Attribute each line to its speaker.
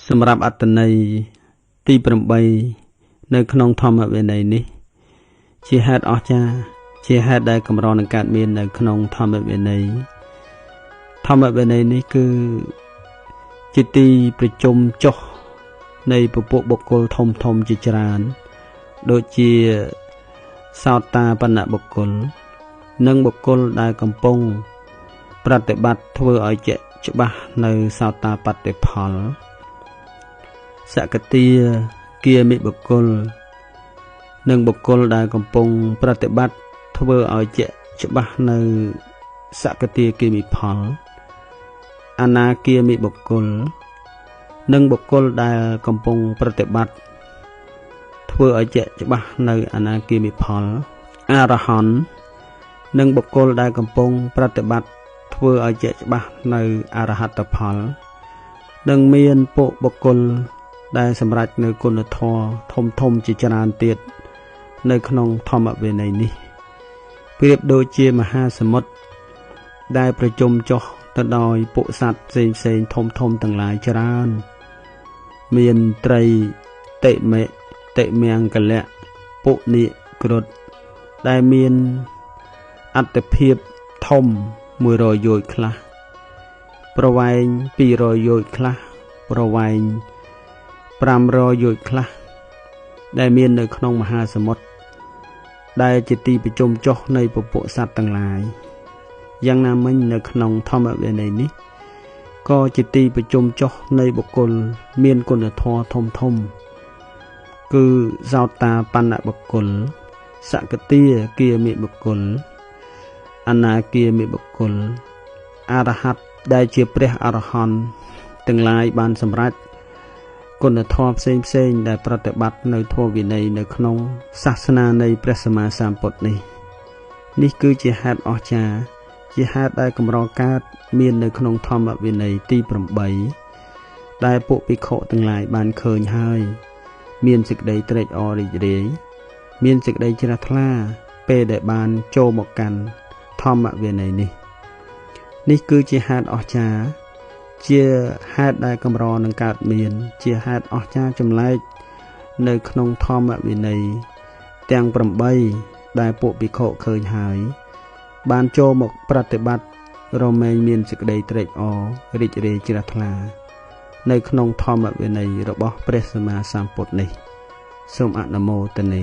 Speaker 1: សម្រាប់អត្ថន័យទី8នៅក្នុងធម្មវិន័យនេះជាហេតុអស្ចារ្យជាហេតុដែលកម្រនឹងកើតមាននៅក្នុងធម្មវិន័យនេះគឺជាទីប្រជុំចុះនៃពពួកបុគ្គលធំជាច្រើនដូចជាសោតាបណ្ណបុគ្គលនិងបុគ្គលដែលកំពុងប្រតិបត្តិធ្វើឲ្យជាក់ច្បាស់នៅសោតាបត្តិផលសកតាគាមិបុគ្គលនិងបុគ្គលដែលកំពុងប្រតិបត្តិធ្វើឲ្យជាក់ច្បាស់នៅសកតាគាមិផលអនាគាមិបុគ្គលនិងបុគ្គលដែលកំពុងប្រតិបត្តិធ្វើឲ្យជាក់ច្បាស់នៅអនាគាមិផលអរហន្តនិងបុគ្គលដែលកំពុងប្រតិបត្តិធ្វើឲ្យជាក់ច្បាស់នៅអរហត្តផលនិងមានពួកបុគ្គលដែលសម្រេចនៅគុណធម៌ធំជាច្រើនទៀតនៅក្នុងធម្មវិន័យនេះប្រៀបដូចជាមហាសមុទ្រដែលប្រជុំចុះទៅដោយពួកសត្វផ្សេងធំទាំងឡាយច្រើនមានត្រីតិមង្គលៈពុនិគ្រុឌដែលមានអត្តភាពធំ100យោជន៍ខ្លះប្រវែង200យោជន៍ខ្លះប្រវែង500យោជន៍ខ្លះដែលមាននៅក្នុងមហាសមុទ្រដែលជាទីប្រជុំចុះនៃពពួកសត្វទាំងឡាយយ៉ាងណាមិញនៅក្នុងធម្មវិន័យនេះក៏ជាទីប្រជុំចុះនៃបុគ្គលមានគុណធម៌ធំគឺសោតាបណ្ណបុគ្គលសកតាគាមិបុគ្គលអនាគាមិបុគ្គលអរហត្តដែលជាព្រះអរហន្តទាំងឡាយបានសម្រេចគុណធម៌ផ្សេងដែលប្រតិបត្តិនៅធម៌វិន័យនៅក្នុងសាសនានៃព្រះសម្មាសម្ពុទ្ធនេះគឺជាហេតុអស្ចារ្យជាហេតុដែលកម្រកើតមាននៅក្នុងធម្មវិន័យទី8ដែលពួកភិក្ខុទាំងឡាយបានឃើញហើយមានសេចក្តីត្រេកអររីករាយមានសេចក្តីជ្រះថ្លាពេលដែលបានចូលមកកាន់ធម្មវិន័យនេះគឺជាហេតុអស្ចារ្យជាហេតុដែលកម្រនឹងកើតមានជាហេតុអស្ចារ្យចម្លែកនៅក្នុងធម្មវិន័យទាំង8ដែលពួកភិក្ខុឃើញហើយបានចូលមកប្រតិបត្តិរមែងមានសេចក្តីត្រេកអររីករាយជ្រះថ្លានៅក្នុងធម្មវិន័យរបស់ព្រះសម្មាសម្ពុទ្ធនេះសូមអនុមោទនា